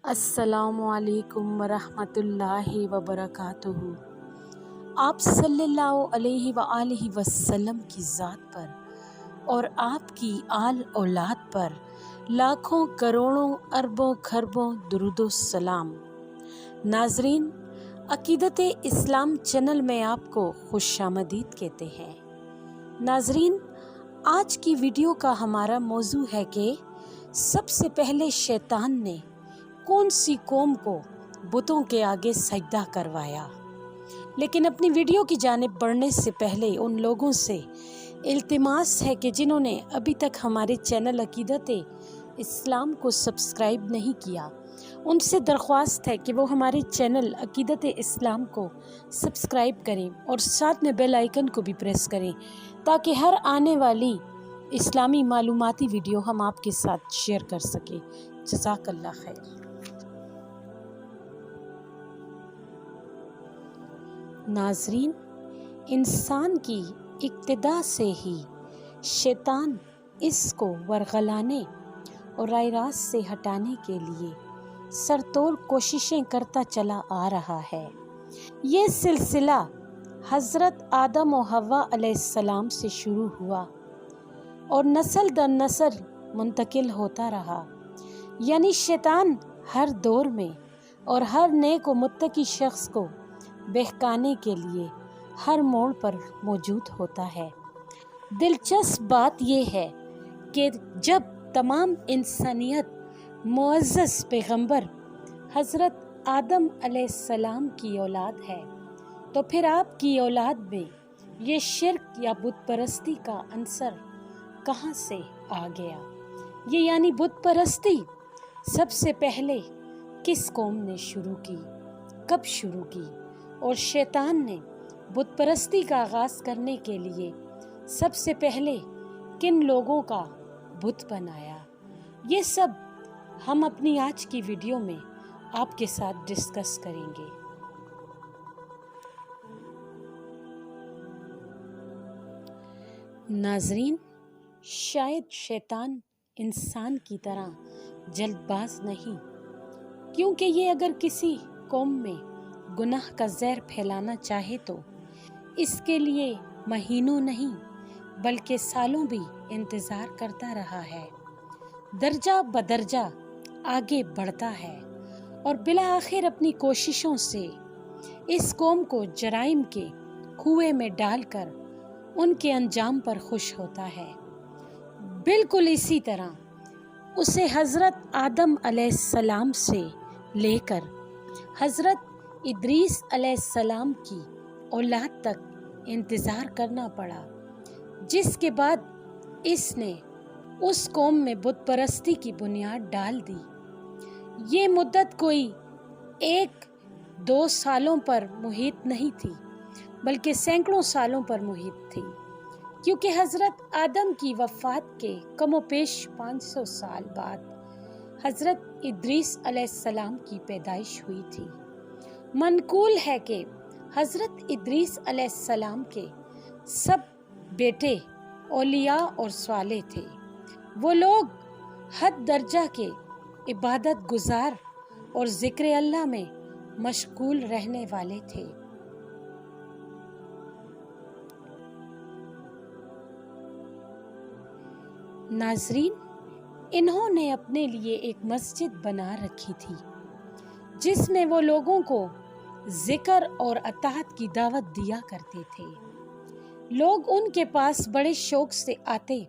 السلام علیکم ورحمۃ اللہ وبرکاتہ۔ آپ صلی اللہ علیہ وآلہ وسلم کی ذات پر اور آپ کی آل اولاد پر لاکھوں کروڑوں اربوں خربوں درود و سلام۔ ناظرین، عقیدت اسلام چینل میں آپ کو خوش آمدید کہتے ہیں۔ ناظرین، آج کی ویڈیو کا ہمارا موضوع ہے کہ سب سے پہلے شیطان نے کون سی قوم کو بتوں کے آگے سجدہ کروایا۔ لیکن اپنی ویڈیو کی جانب بڑھنے سے پہلے ان لوگوں سے التماس ہے کہ جنہوں نے ابھی تک ہمارے چینل عقیدت اسلام کو سبسکرائب نہیں کیا، ان سے درخواست ہے کہ وہ ہمارے چینل عقیدت اسلام کو سبسکرائب کریں اور ساتھ میں بیل آئیکن کو بھی پریس کریں تاکہ ہر آنے والی اسلامی معلوماتی ویڈیو ہم آپ کے ساتھ شیئر کر سکیں۔ جزاک اللہ خیر۔ ناظرین، انسان کی ابتدا سے ہی شیطان اس کو ورغلانے اور راہ راست سے ہٹانے کے لیے سرتوڑ کوششیں کرتا چلا آ رہا ہے۔ یہ سلسلہ حضرت آدم و حوا علیہ السلام سے شروع ہوا اور نسل در نسل منتقل ہوتا رہا، یعنی شیطان ہر دور میں اور ہر نیک و متقی شخص کو بہکانے کے لیے ہر موڑ پر موجود ہوتا ہے۔ دلچسپ بات یہ ہے کہ جب تمام انسانیت معزز پیغمبر حضرت آدم علیہ السلام کی اولاد ہے، تو پھر آپ کی اولاد میں یہ شرک یا بت پرستی کا عنصر کہاں سے آ گیا؟ یہ یعنی بت پرستی سب سے پہلے کس قوم نے شروع کی، کب شروع کی، اور شیطان نے بت پرستی کا آغاز کرنے کے لیے سب سے پہلے کن لوگوں کا بت بنایا؟ یہ سب ہم اپنی آج کی ویڈیو میں آپ کے ساتھ ڈسکس کریں گے۔ ناظرین، شاید شیطان انسان کی طرح جلد باز نہیں، کیونکہ یہ اگر کسی قوم میں گناہ کا زہر پھیلانا چاہے تو اس کے لیے مہینوں نہیں بلکہ سالوں بھی انتظار کرتا رہا ہے، درجہ بدرجہ آگے بڑھتا ہے اور بالآخر اپنی کوششوں سے اس قوم کو جرائم کے کنویں میں ڈال کر ان کے انجام پر خوش ہوتا ہے۔ بالکل اسی طرح اسے حضرت آدم علیہ السلام سے لے کر حضرت ادریس علیہ السلام کی اولاد تک انتظار کرنا پڑا، جس کے بعد اس نے اس قوم میں بت پرستی کی بنیاد ڈال دی۔ یہ مدت کوئی 1-2 سالوں پر محیط نہیں تھی بلکہ سینکڑوں سالوں پر محیط تھی، کیونکہ حضرت آدم کی وفات کے کم و بیش 500 سال بعد حضرت ادریس علیہ السلام کی پیدائش ہوئی تھی۔ منقول ہے کہ حضرت ادریس علیہ السلام کے سب بیٹے اولیاء اور صالح تھے۔ وہ لوگ حد درجہ کے عبادت گزار اور ذکر اللہ میں مشغول رہنے والے تھے۔ ناظرین، انہوں نے اپنے لیے ایک مسجد بنا رکھی تھی جس میں وہ لوگوں کو ذکر اور اطاعت کی دعوت دیا کرتے تھے۔ لوگ ان کے پاس بڑے شوق سے آتے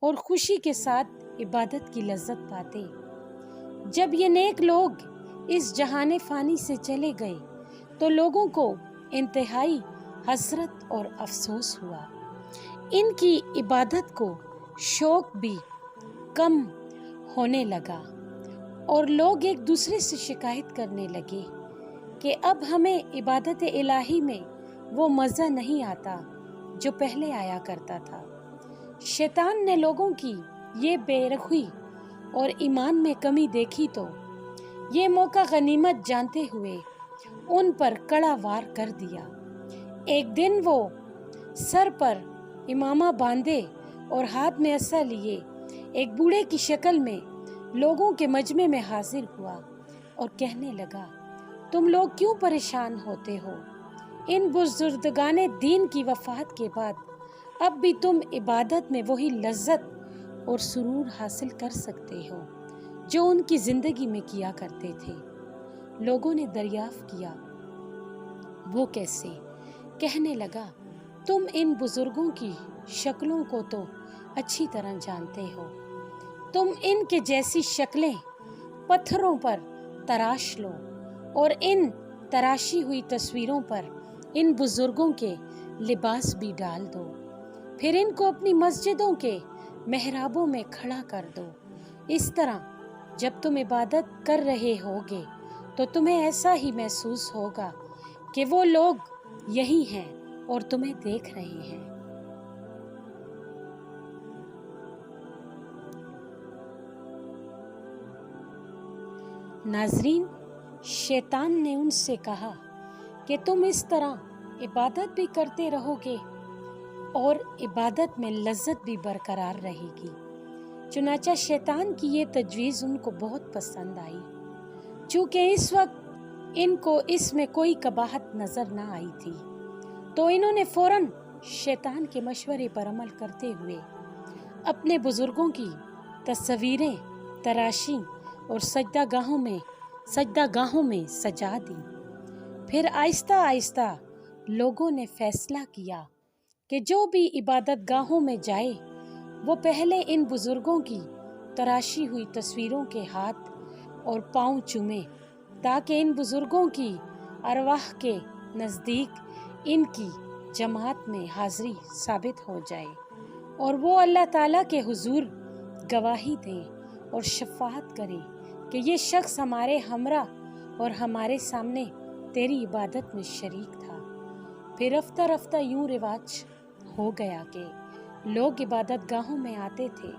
اور خوشی کے ساتھ عبادت کی لذت پاتے۔ جب یہ نیک لوگ اس جہان فانی سے چلے گئے تو لوگوں کو انتہائی حسرت اور افسوس ہوا۔ ان کی عبادت کو شوق بھی کم ہونے لگا اور لوگ ایک دوسرے سے شکایت کرنے لگے کہ اب ہمیں عبادت الہی میں وہ مزہ نہیں آتا جو پہلے آیا کرتا تھا۔ شیطان نے لوگوں کی یہ بے رخی اور ایمان میں کمی دیکھی تو یہ موقع غنیمت جانتے ہوئے ان پر کڑا وار کر دیا۔ ایک دن وہ سر پر امامہ باندھے اور ہاتھ میں عصا لیے ایک بوڑھے کی شکل میں لوگوں کے مجمع میں حاضر ہوا اور کہنے لگا تم لوگ کیوں پریشان ہوتے ہو؟ ان بزرگان دین کی وفات کے بعد اب بھی تم عبادت میں وہی لذت اور سرور حاصل کر سکتے ہو جو ان کی زندگی میں کیا کرتے تھے۔ لوگوں نے دریافت کیا وہ کیسے؟ کہنے لگا تم ان بزرگوں کی شکلوں کو تو اچھی طرح جانتے ہو، تم ان کے جیسی شکلیں پتھروں پر تراش لو اور ان تراشی ہوئی تصویروں پر ان بزرگوں کے لباس بھی ڈال دو، پھر ان کو اپنی مسجدوں کے محرابوں میں کھڑا کر دو۔ اس طرح جب تم عبادت کر رہے ہوگے تو تمہیں ایسا ہی محسوس ہوگا کہ وہ لوگ یہی ہیں اور تمہیں دیکھ رہے ہیں۔ ناظرین، شیطان نے ان سے کہا کہ تم اس طرح عبادت بھی کرتے رہو گے اور عبادت میں لذت بھی برقرار رہے گی۔ چنانچہ شیطان کی یہ تجویز ان کو بہت پسند آئی، چونکہ اس وقت ان کو اس میں کوئی قباحت نظر نہ آئی تھی، تو انہوں نے فوراً شیطان کے مشورے پر عمل کرتے ہوئے اپنے بزرگوں کی تصویریں تراشی اور سجدہ گاہوں میں سجا دی۔ پھر آہستہ آہستہ لوگوں نے فیصلہ کیا کہ جو بھی عبادت گاہوں میں جائے وہ پہلے ان بزرگوں کی تراشی ہوئی تصویروں کے ہاتھ اور پاؤں چومے، تاکہ ان بزرگوں کی ارواح کے نزدیک ان کی جماعت میں حاضری ثابت ہو جائے اور وہ اللہ تعالیٰ کے حضور گواہی دیں اور شفاعت کریں کہ یہ شخص ہمارے ہمراہ اور ہمارے سامنے تیری عبادت میں شریک تھا۔ پھر رفتہ رفتہ یوں رواج ہو گیا کہ لوگ عبادت گاہوں میں آتے تھے،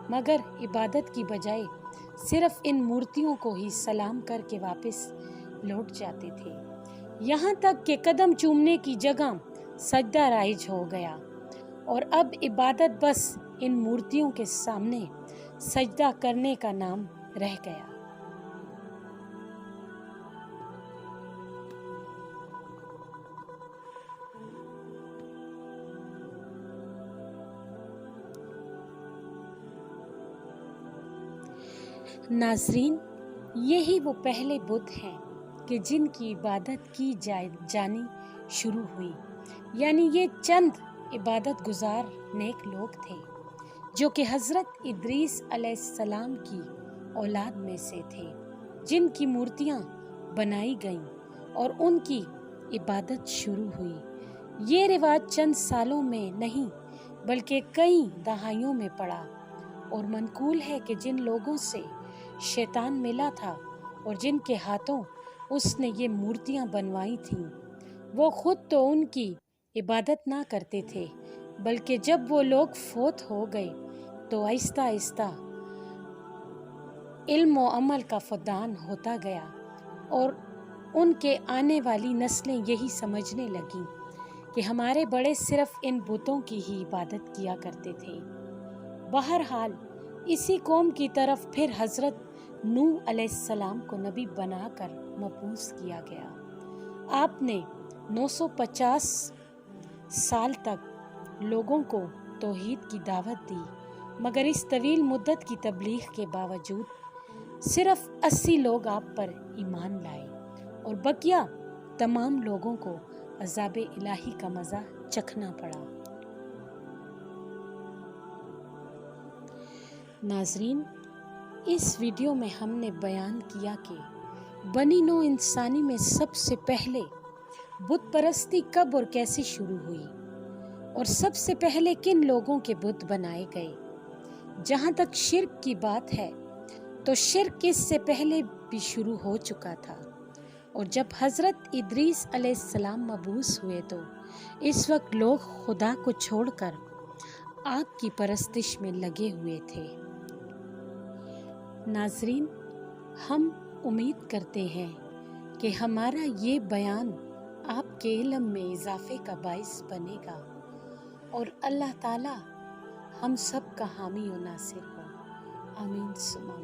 مگر عبادت کی بجائے صرف ان مورتیوں کو ہی سلام کر کے واپس لوٹ جاتے تھے، یہاں تک کہ قدم چومنے کی جگہ سجدہ رائج ہو گیا اور اب عبادت بس ان مورتیوں کے سامنے سجدہ کرنے کا نام رہ گیا۔ ناظرین، یہی وہ پہلے بت ہیں کہ جن کی عبادت کی جانی شروع ہوئی، یعنی یہ چند عبادت گزار نیک لوگ تھے جو کہ حضرت ادریس علیہ السلام کی اولاد میں سے تھے، جن کی مورتیاں بنائی گئیں اور ان کی عبادت شروع ہوئی۔ یہ رواج چند سالوں میں نہیں بلکہ کئی دہائیوں میں پڑا اور منقول ہے کہ جن لوگوں سے شیطان ملا تھا اور جن کے ہاتھوں اس نے یہ مورتیاں بنوائی تھیں، وہ خود تو ان کی عبادت نہ کرتے تھے، بلکہ جب وہ لوگ فوت ہو گئے تو آہستہ آہستہ علم و عمل کا فقدان ہوتا گیا اور ان کے آنے والی نسلیں یہی سمجھنے لگیں کہ ہمارے بڑے صرف ان بتوں کی ہی عبادت کیا کرتے تھے۔ بہرحال اسی قوم کی طرف پھر حضرت نوح علیہ السلام کو نبی بنا کر مبعوث کیا گیا۔ آپ نے 950 سال تک لوگوں کو توحید کی دعوت دی، مگر اس طویل مدت کی تبلیغ کے باوجود صرف 80 لوگ آپ پر ایمان لائے اور بقیہ تمام لوگوں کو عذاب الہی کا مزہ چکھنا پڑا۔ ناظرین، اس ویڈیو میں ہم نے بیان کیا کہ بنی نوع انسانی میں سب سے پہلے بت پرستی کب اور کیسے شروع ہوئی اور سب سے پہلے کن لوگوں کے بت بنائے گئے۔ جہاں تک شرک کی بات ہے تو شرک اس سے پہلے بھی شروع ہو چکا تھا، اور جب حضرت ادریس علیہ السلام مبعوث ہوئے تو اس وقت لوگ خدا کو چھوڑ کر آگ کی پرستش میں لگے ہوئے تھے۔ ناظرین، ہم امید کرتے ہیں کہ ہمارا یہ بیان آپ کے علم میں اضافے کا باعث بنے گا اور اللہ تعالی ہم سب کا حامی و ناصر ہو۔ آمین ثم آمین۔